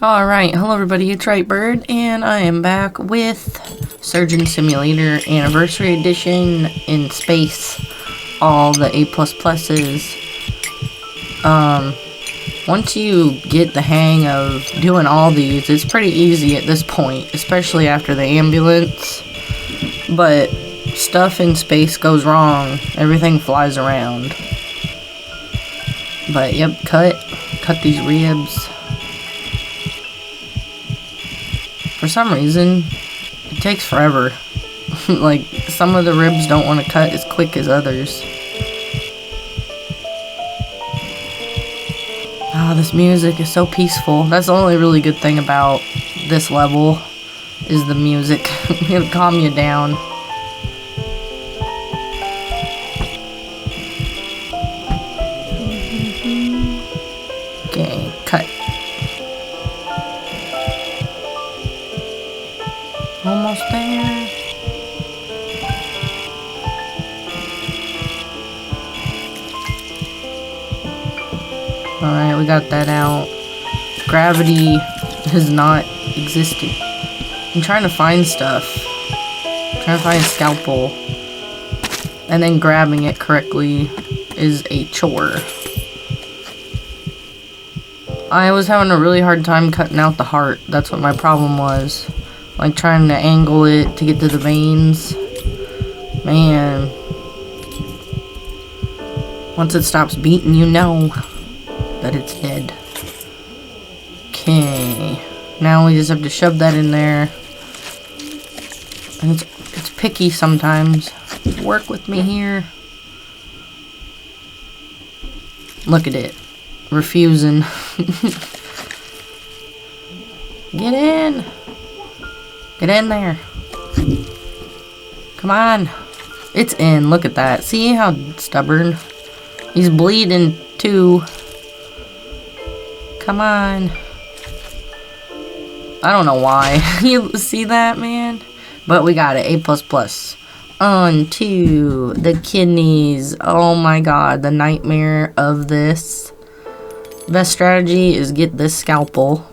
Alright, hello everybody, it's WrightByrd, and I am back with Surgeon Simulator Anniversary Edition in space. All the A++s. Once you get the hang of doing all these, it's pretty easy at this point, especially after the ambulance. But stuff in space goes wrong, everything flies around. But yep, cut these ribs. For some reason, it takes forever. Like, some of the ribs don't want to cut as quick as others. Ah, this music is so peaceful. That's the only really good thing about this level, is the music. It'll calm you down. Okay, cut. Almost there. Alright, we got that out. Gravity has not existed. I'm trying to find stuff. I'm trying to find a scalpel. And then grabbing it correctly is a chore. I was having a really hard time cutting out the heart. That's what my problem was. Like trying to angle it to get to the veins. Man. Once it stops beating, you know that it's dead. Okay. Now we just have to shove that in there. And it's picky sometimes. Work with me here. Look at it. Refusing. Get in. Get in there. Come on. It's in. Look at that. See how stubborn? He's bleeding too. Come on. I don't know why. You see that, man? But we got it. A++. On to the kidneys. Oh my god. The nightmare of this. Best strategy is get this scalpel.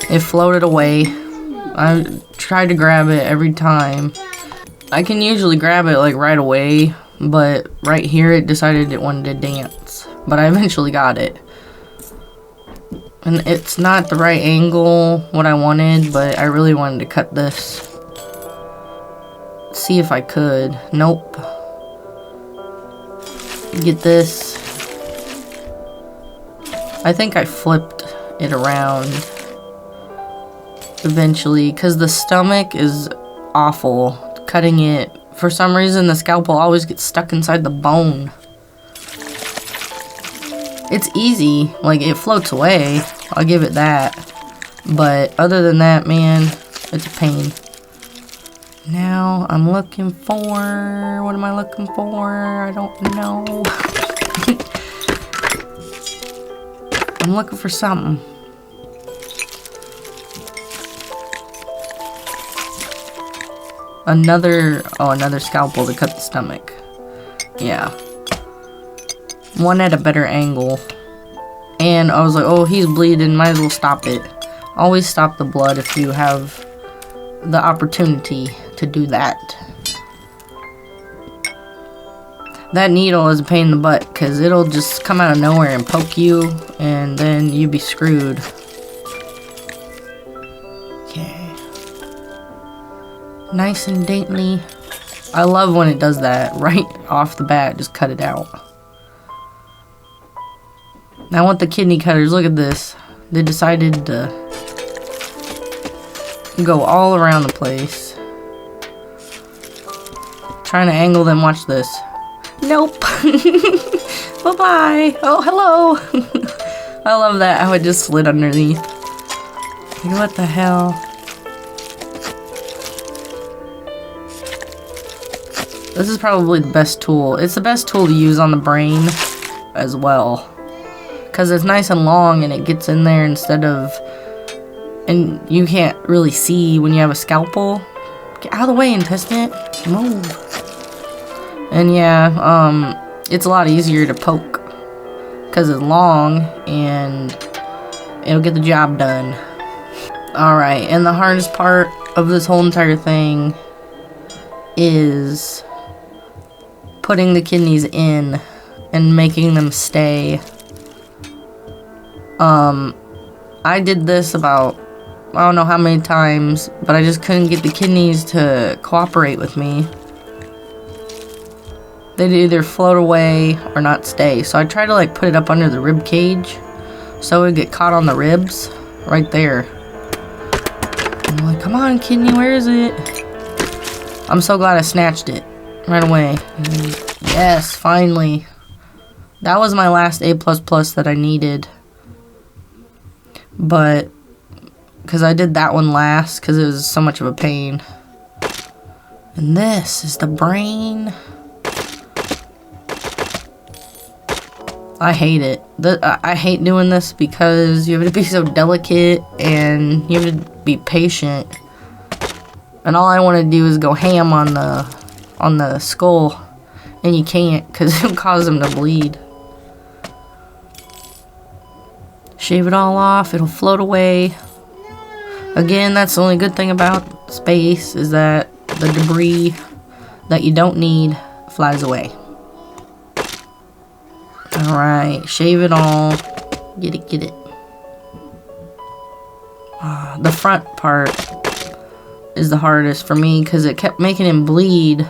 It floated away. I tried to grab it every time. I can usually grab it like right away, but right here it decided it wanted to dance. But I eventually got it. And it's not the right angle, what I wanted, but I really wanted to cut this. See if I could. Nope. Get this. I think I flipped it around eventually, because the stomach is awful. Cutting it, for some reason the scalpel always gets stuck inside the bone. It's easy, like it floats away, I'll give it that, but other than that, man, it's a pain. Now I'm looking for, what am I looking for? I don't know. I'm looking for something. Another scalpel to cut the stomach. Yeah. One at a better angle. And I was like, oh, he's bleeding, might as well stop it. Always stop the blood if you have the opportunity to do that. That needle is a pain in the butt, because it'll just come out of nowhere and poke you, and then you'd be screwed. Nice and daintily. I love when it does that. Right off the bat, just cut it out. Now I want the kidney cutters. Look at this. They decided to go all around the place. Trying to angle them. Watch this. Nope. Bye-bye. Oh, hello. I love that, how it just slid underneath. Like, what the hell? This is probably the best tool. It's the best tool to use on the brain as well. Because it's nice and long and it gets in there instead of... And you can't really see when you have a scalpel. Get out of the way, intestine. Move. And yeah, it's a lot easier to poke. because it's long and it'll get the job done. Alright, and the hardest part of this whole entire thing is putting the kidneys in and making them stay. I did this about, I don't know how many times, but I just couldn't get the kidneys to cooperate with me. They'd either float away or not stay. So I tried to like put it up under the rib cage so it would get caught on the ribs right there. I'm like, come on, kidney, where is it? I'm so glad I snatched it right away. Yes, finally. That was my last A++ that I needed. But because I did that one last because it was so much of a pain. And this is the brain. I hate it. I hate doing this because you have to be so delicate and you have to be patient. And all I want to do is go ham on the skull, and you can't because it'll cause them to bleed. Shave it all off, it'll float away. Again, that's the only good thing about space, is that the debris that you don't need flies away. Alright, shave it all. Get it. The front part is the hardest for me because it kept making him bleed.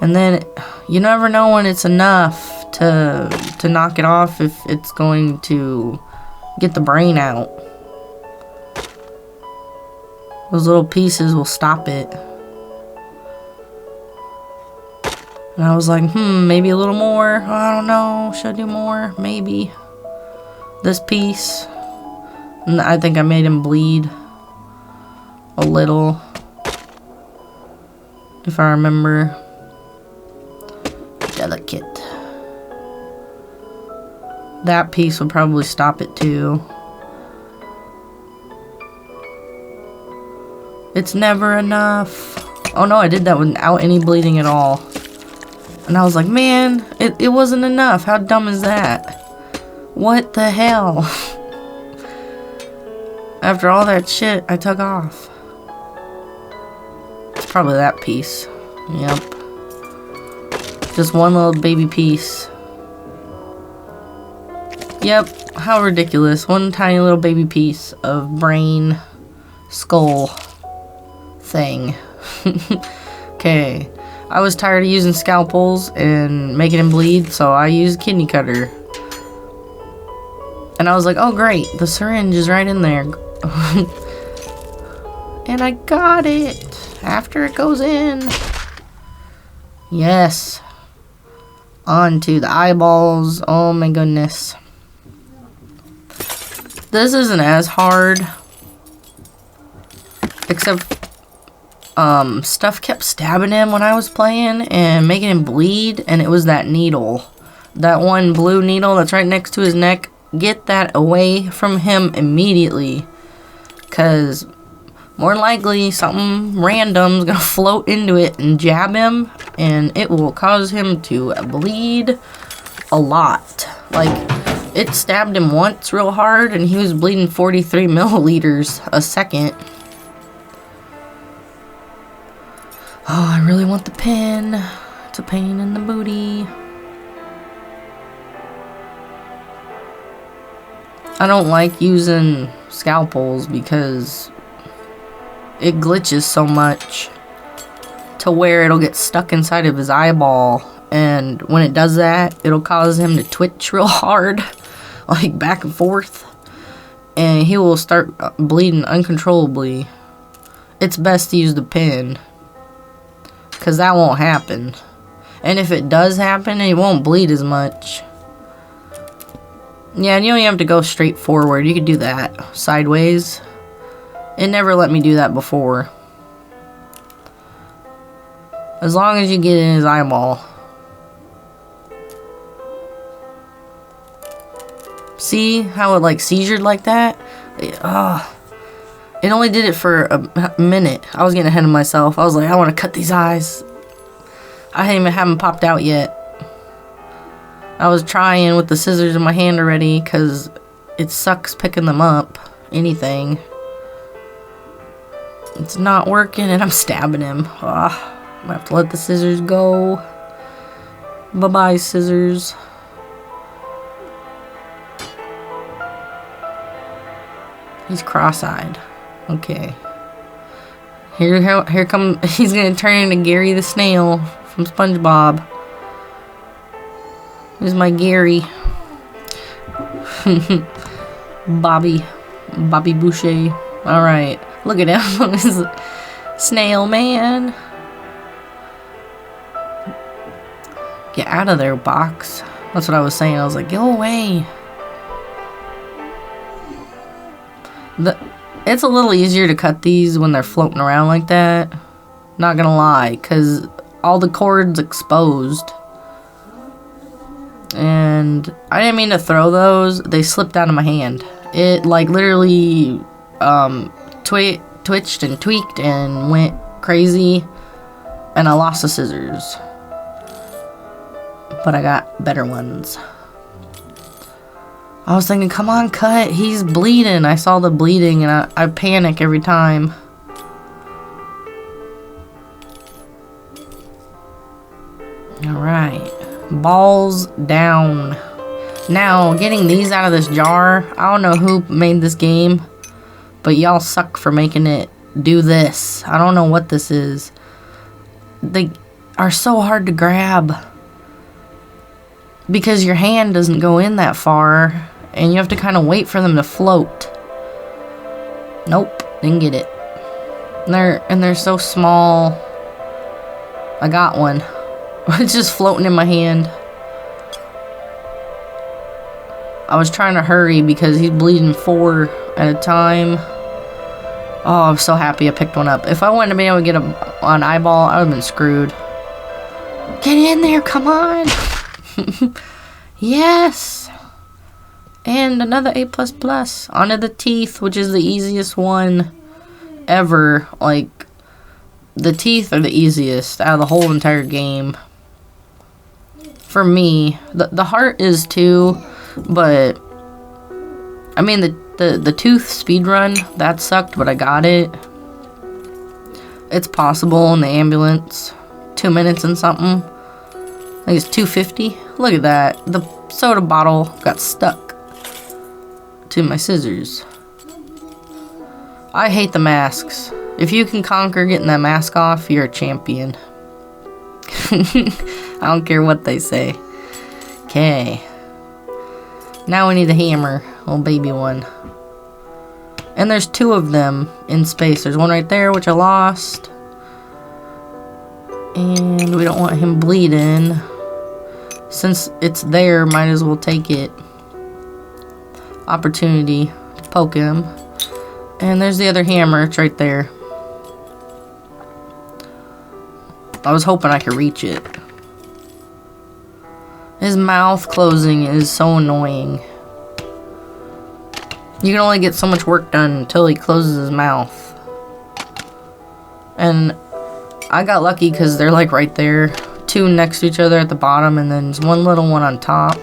And then you never know when it's enough to knock it off, if it's going to get the brain out. Those little pieces will stop it. And I was like, maybe a little more. I don't know. Should I do more? Maybe. This piece. And I think I made him bleed a little, if I remember. Delicate. That piece would probably stop it too. It's never enough. Oh no, I did that without any bleeding at all. And I was like, man, it wasn't enough. How dumb is that? What the hell? After all that shit I took off. It's probably that piece. Yep. Just one little baby piece. Yep, how ridiculous. One tiny little baby piece of brain, skull thing. Okay. I was tired of using scalpels and making him bleed, so I used a kidney cutter. And I was like, oh great, the syringe is right in there. And I got it after it goes in. Yes. On to the eyeballs. Oh my goodness. This isn't as hard. Except stuff kept stabbing him when I was playing and making him bleed, and it was that needle. That one blue needle that's right next to his neck. Get that away from him immediately, because more than likely something random's gonna float into it and jab him, and it will cause him to bleed a lot. Like, it stabbed him once real hard and he was bleeding 43 milliliters a second. Oh, I really want the pin. It's a pain in the booty. I don't like using scalpels because it glitches so much to where it'll get stuck inside of his eyeball, and when it does that, it'll cause him to twitch real hard, like back and forth, and he will start bleeding uncontrollably. It's best to use the pin, because that won't happen. And if it does happen, it won't bleed as much. Yeah, and you don't even have to go straight forward. You could do that sideways. It never let me do that before. As long as you get in his eyeball. See how it like seizured like that? It only did it for a minute. I was getting ahead of myself. I was like, I want to cut these eyes. I didn't even have them popped out yet. I was trying with the scissors in my hand already because it sucks picking them up. Anything. It's not working and I'm stabbing him. Ugh, I'm gonna have to let the scissors go. Bye-bye, scissors. He's cross-eyed. Okay. Here come, he's gonna turn into Gary the Snail from SpongeBob. Here's my Gary. Bobby Boucher. Alright. Look at him. Snail man. Get out of there, box. That's what I was saying. I was like, go away. It's a little easier to cut these when they're floating around like that. Not gonna lie, because all the cord's exposed. And I didn't mean to throw those. They slipped out of my hand. It like literally twitched and tweaked and went crazy. And I lost the scissors. But I got better ones. I was thinking, come on, cut. He's bleeding. I saw the bleeding and I panic every time. Alright. Balls down. Now, getting these out of this jar. I don't know who made this game. But y'all suck for making it do this. I don't know what this is. They are so hard to grab. Because your hand doesn't go in that far. And you have to kind of wait for them to float. Nope, didn't get it. And they're so small. I got one. It's just floating in my hand. I was trying to hurry because he's bleeding 4 at a time. Oh, I'm so happy I picked one up. If I wouldn't have been able to get an eyeball, I would have been screwed. Get in there, come on! Yes! And another A++. Onto the teeth, which is the easiest one ever. Like, the teeth are the easiest out of the whole entire game. For me. The heart is too, but I mean the tooth speedrun, that sucked, but I got it. It's possible in the ambulance. 2 minutes and something. I think it's 2:50. Look at that. The soda bottle got stuck to my scissors. I hate the masks. If you can conquer getting that mask off, you're a champion. I don't care what they say. Okay. Now we need the hammer. Little baby one. And there's 2 of them in space. There's one right there, which I lost. And we don't want him bleeding. Since it's there, might as well take it. Opportunity to poke him. And there's the other hammer. It's right there. I was hoping I could reach it. His mouth closing is so annoying. You can only get so much work done until he closes his mouth. And I got lucky because they're like right there. 2 next to each other at the bottom, and then there's one little one on top.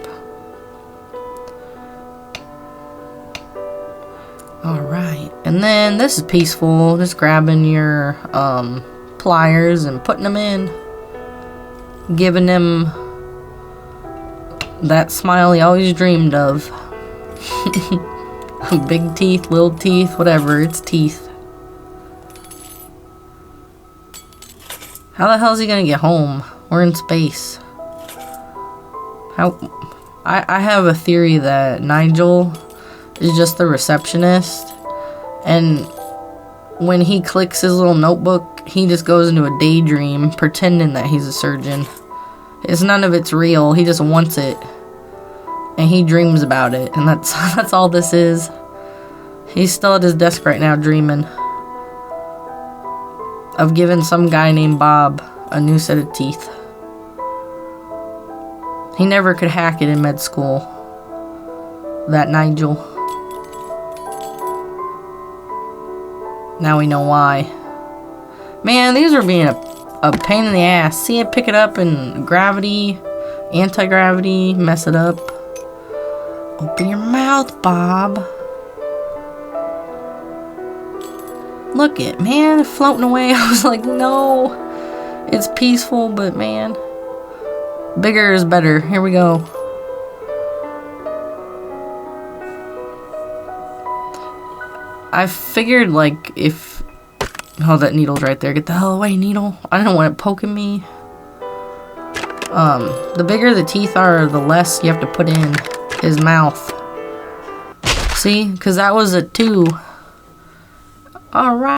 Alright. And then this is peaceful. Just grabbing your pliers and putting them in. Giving him that smile he always dreamed of. Big teeth, little teeth, whatever. It's teeth. How the hell is he gonna get home? We're in space. I have a theory that Nigel is just the receptionist, and when he clicks his little notebook, he just goes into a daydream pretending that he's a surgeon. None of it's real. He just wants it, and he dreams about it, and that's all this is. He's still at his desk right now dreaming of giving some guy named Bob a new set of teeth. He never could hack it in med school. That Nigel. Now we know why. Man, these are being a pain in the ass. See it pick it up in gravity. Anti-gravity, mess it up. Open your mouth, Bob. Look it, man, floating away. I was like, no. It's peaceful, but man. Bigger is better. Here we go. I figured, like, if... Oh, that needle's right there. Get the hell away, needle. I don't want it poking me. The bigger the teeth are, the less you have to put in his mouth. See? Because that was a 2. Alright.